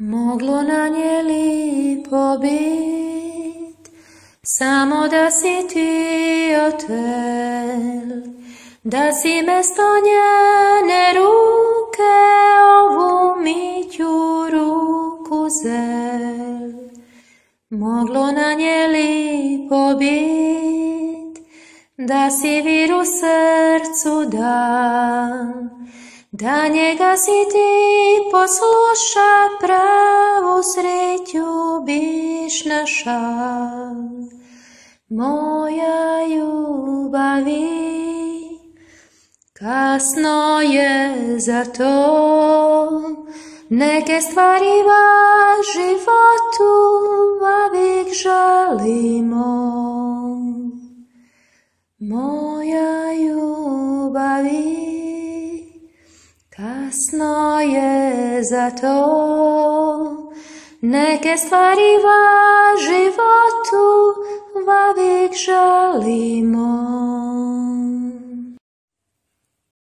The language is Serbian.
Moglo na nje lipo bit, samo da si ti otel, da si mesto njene ruke ovu Mitju ruku zel. Moglo na nje lipo bit, da si vir u srcu dal, da njega si ti posluša, pravu sreću biš našal. Moja ljubavi, kasno je za to, neke stvari va životu vavik žalimo. Moja ljubavi, kasno je za to, neke stvari va životu vavik žalimo.